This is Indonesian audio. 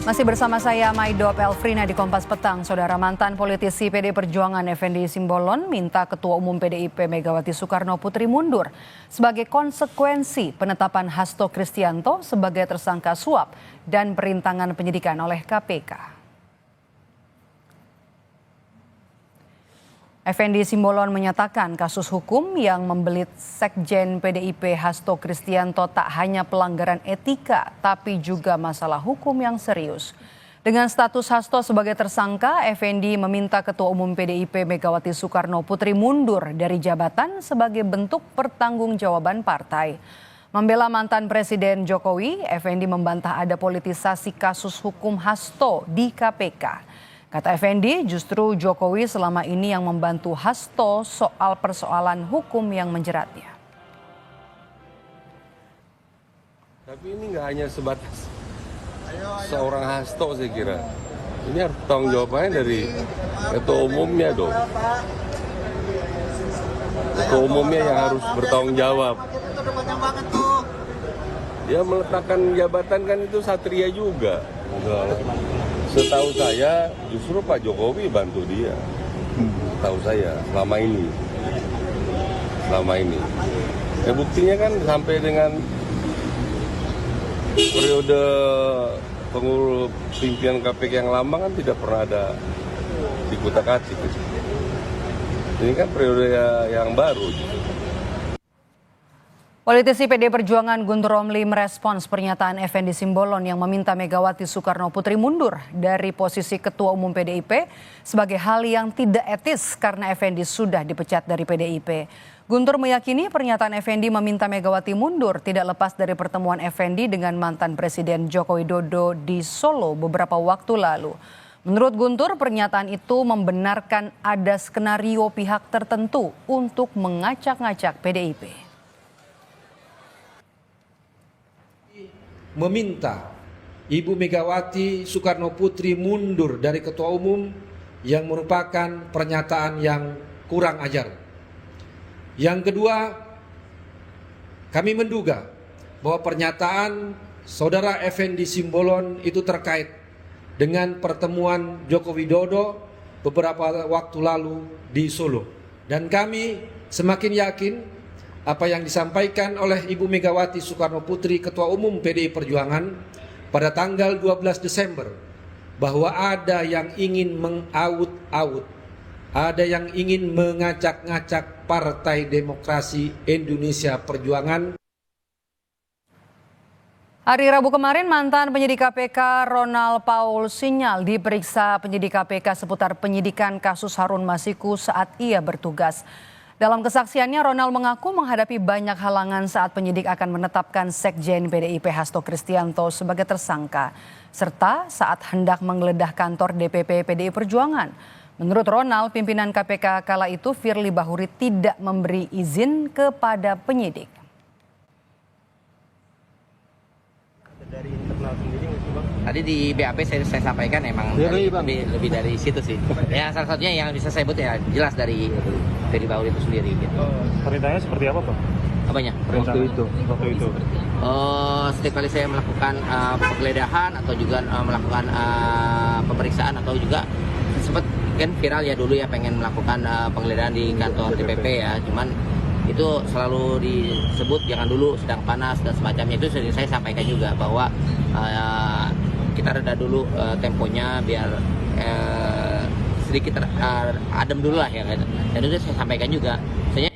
Masih bersama saya Maido Elfrina di Kompas Petang. Saudara, mantan politisi PD Perjuangan Effendi Simbolon minta Ketua Umum PDIP Megawati Soekarno Putri mundur sebagai konsekuensi penetapan Hasto Kristianto sebagai tersangka suap dan perintangan penyidikan oleh KPK. Effendi Simbolon menyatakan kasus hukum yang membelit Sekjen PDIP Hasto Kristianto tak hanya pelanggaran etika, tapi juga masalah hukum yang serius. Dengan status Hasto sebagai tersangka, Effendi meminta Ketua Umum PDIP Megawati Soekarno Putri mundur dari jabatan sebagai bentuk pertanggungjawaban partai. Membela mantan Presiden Jokowi, Effendi membantah ada politisasi kasus hukum Hasto di KPK. Kata Effendi, justru Jokowi selama ini yang membantu Hasto soal persoalan hukum yang menjeratnya. Tapi ini nggak hanya sebatas seorang Hasto, saya kira. Ini harus tanggung jawabannya dari Ketua Umumnya dong. Ketua Umumnya yang harus bertanggung jawab. Dia meletakkan jabatan kan itu satria juga. Setahu saya justru Pak Jokowi bantu dia. Setahu saya selama ini. Ya buktinya kan sampai dengan periode pengurus pimpinan KPK yang lama kan tidak pernah ada dikutak-atik. Ini kan periode yang baru. Politisi PD Perjuangan Guntur Romli merespons pernyataan Effendi Simbolon yang meminta Megawati Soekarno Putri mundur dari posisi Ketua Umum PDIP sebagai hal yang tidak etis karena Effendi sudah dipecat dari PDIP. Guntur meyakini pernyataan Effendi meminta Megawati mundur tidak lepas dari pertemuan Effendi dengan mantan Presiden Joko Widodo di Solo beberapa waktu lalu. Menurut Guntur, pernyataan itu membenarkan ada skenario pihak tertentu untuk mengacak-ngacak PDIP. Meminta Ibu Megawati Soekarno Putri mundur dari Ketua Umum yang merupakan pernyataan yang kurang ajar. Yang kedua, kami menduga bahwa pernyataan Saudara Effendi Simbolon itu terkait dengan pertemuan Joko Widodo beberapa waktu lalu di Solo. Dan kami semakin yakin apa yang disampaikan oleh Ibu Megawati Soekarno Putri Ketua Umum PDI Perjuangan pada tanggal 12 Desember bahwa ada yang ingin mengaut-aut, ada yang ingin mengacak-ngacak Partai Demokrasi Indonesia Perjuangan. Hari Rabu kemarin mantan penyidik KPK Ronald Paul Sinyal diperiksa penyidik KPK seputar penyidikan kasus Harun Masiku saat ia bertugas. Dalam kesaksiannya, Ronald mengaku menghadapi banyak halangan saat penyidik akan menetapkan Sekjen PDIP Hasto Kristianto sebagai tersangka, serta saat hendak menggeledah kantor DPP PDI Perjuangan. Menurut Ronald, pimpinan KPK kala itu Firly Bahuri tidak memberi izin kepada penyidik. Dari internal sendiri nggak sih, Bang? Tadi di BAP saya sampaikan emang lebih dari situ sih. Ya salah satunya yang bisa saya sebut ya jelas dari Firly Bahuri itu sendiri. Gitu. Perintahnya seperti apa, Pak? Apanya? Waktu itu. Setiap kali saya melakukan penggeledahan atau juga melakukan pemeriksaan atau juga sempat kan viral ya dulu ya pengen melakukan penggeledahan di kantor DPP ya, cuman itu selalu disebut jangan dulu sedang panas dan semacamnya. Itu sering saya sampaikan juga bahwa kita reda dulu temponya biar sedikit adem dulu lah ya. Dan itu saya sampaikan juga. Misalnya